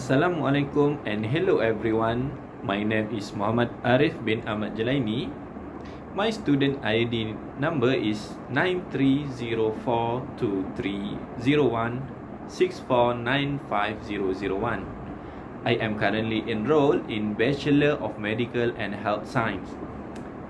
Assalamualaikum and hello everyone. My name is Muhammad Arif bin Ahmad Jalaini. My student ID number is 9304230164950001. I am currently enrolled in Bachelor of Medical and Health Science.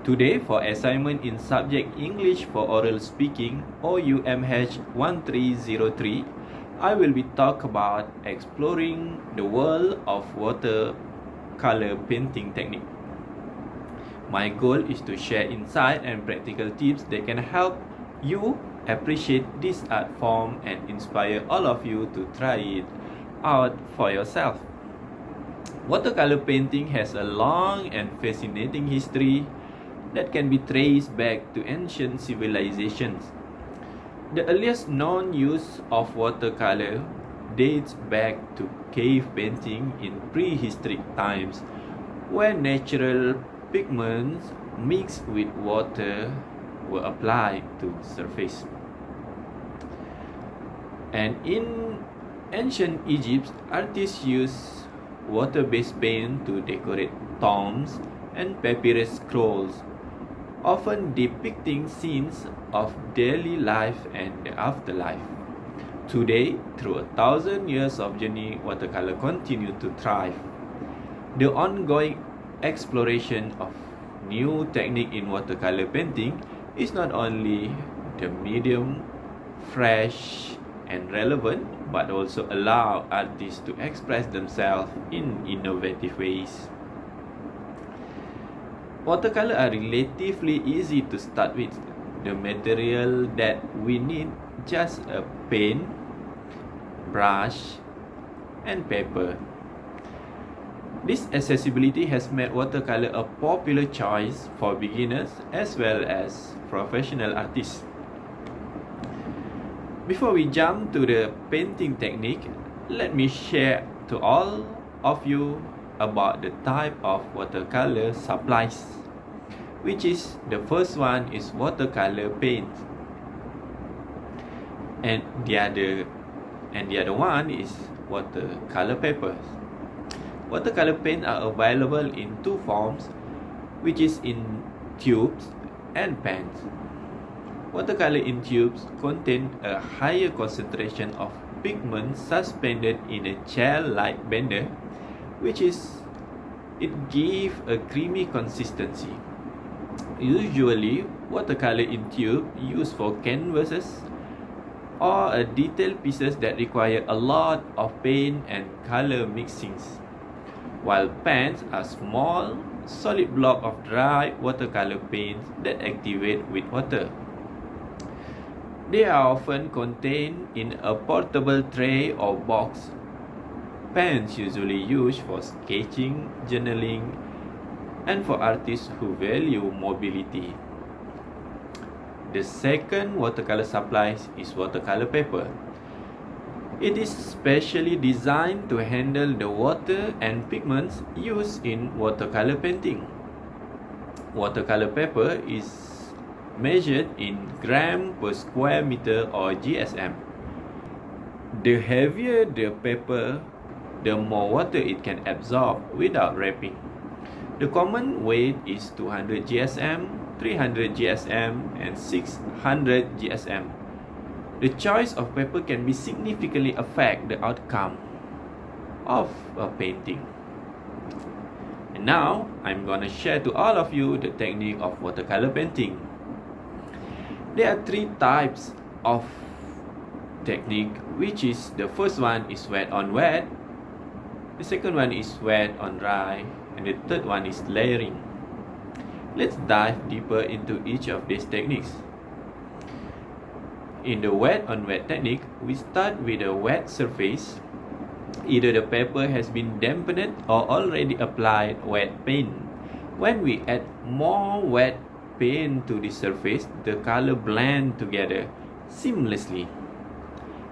Today for assignment in subject English for Oral Speaking OUMH 1303, I will be talk about exploring the world of watercolor painting technique. My goal is to share insight and practical tips that can help you appreciate this art form and inspire all of you to try it out for yourself. Watercolor painting has a long and fascinating history that can be traced back to ancient civilizations. The earliest known use of watercolor dates back to cave painting in prehistoric times, when natural pigments mixed with water were applied to surface. And in ancient Egypt, artists used water-based paint to decorate tombs and papyrus scrolls, often depicting scenes of daily life and the afterlife. Today, through 1,000 years of journey, watercolor continue to thrive. The ongoing exploration of new technique in watercolor painting is not only the medium fresh and relevant, but also allow artists to express themselves in innovative ways. Watercolor are relatively easy to start with. The material that we need just a pen, brush, and paper. This accessibility has made watercolor a popular choice for beginners as well as professional artists. Before we jump to the painting technique, let me share to all of you about the type of watercolor supplies, which is the first one is watercolor paint, and the other one is watercolor papers. Watercolor paint are available in two forms, which is in tubes and pans. Watercolor in tubes contain a higher concentration of pigment suspended in a gel-like bender, it gives a creamy consistency. Usually, watercolor in tube used for canvases or detailed pieces that require a lot of paint and color mixings, while pans are small, solid block of dry watercolor paint that activate with water. They are often contained in a portable tray or box. Pens usually used for sketching, journaling, and for artists who value mobility. The second watercolor supply is watercolor paper. It is specially designed to handle the water and pigments used in watercolor painting. Watercolor paper is measured in gram per square meter or GSM. The heavier the paper, the more water it can absorb without wrapping. The common weight is 200 GSM, 300 GSM, and 600 GSM. The choice of paper can be significantly affect the outcome of a painting. And now, I'm gonna share to all of you the technique of watercolor painting. There are three types of technique, which is the first one is wet on wet, the second one is wet on dry, and the third one is layering. Let's dive deeper into each of these techniques. In the wet on wet technique, we start with a wet surface. Either the paper has been dampened or already applied wet paint. When we add more wet paint to the surface, the color blend together seamlessly.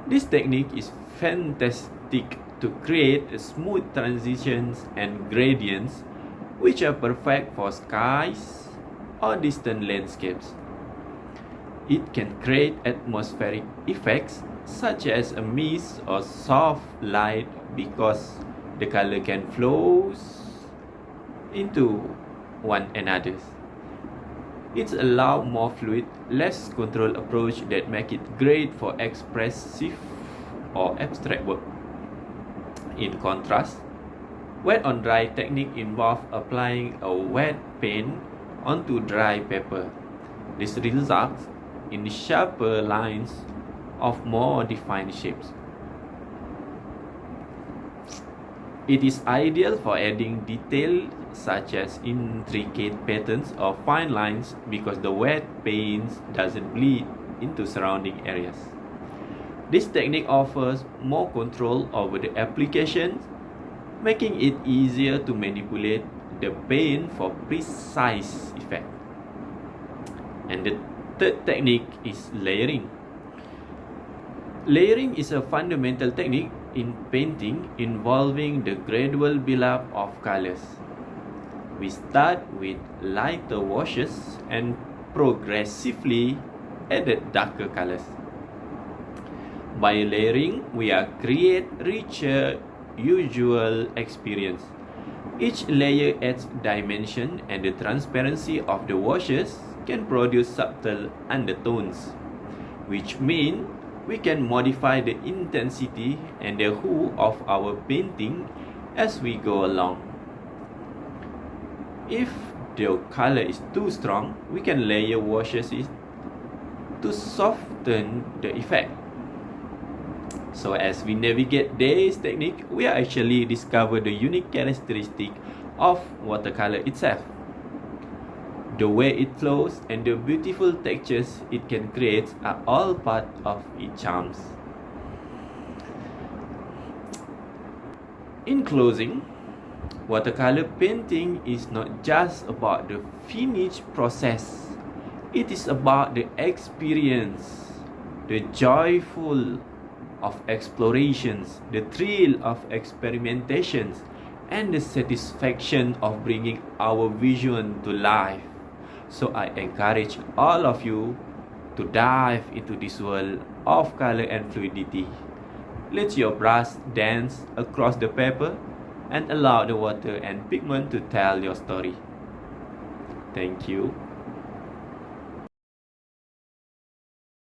This technique is fantastic to create smooth transitions and gradients, which are perfect for skies or distant landscapes. It can create atmospheric effects such as a mist or soft light because the color can flow into one another. It's a lot more fluid, less controlled approach that make it great for expressive or abstract work. In contrast, wet on dry technique involves applying a wet paint onto dry paper. This results in sharper lines of more defined shapes. It is ideal for adding detail such as intricate patterns or fine lines because the wet paint doesn't bleed into surrounding areas. This technique offers more control over the application, making it easier to manipulate the paint for precise effect. And the third technique is layering. Layering is a fundamental technique in painting involving the gradual build-up of colors. We start with lighter washes and progressively add darker colors. By layering, we create richer visual experience. Each layer adds dimension, and the transparency of the washes can produce subtle undertones, which mean we can modify the intensity and the hue of our painting as we go along. If the color is too strong, we can layer washes to soften the effect. So as we navigate this technique, we actually discover the unique characteristic of watercolor itself. The way it flows and the beautiful textures it can create are all part of its charms. In closing, watercolor painting is not just about the finished process. It is about the experience, the joyful of explorations, the thrill of experimentations, and the satisfaction of bringing our vision to life. So I encourage all of you to dive into this world of color and fluidity. Let your brush dance across the paper and allow the water and pigment to tell your story. Thank you.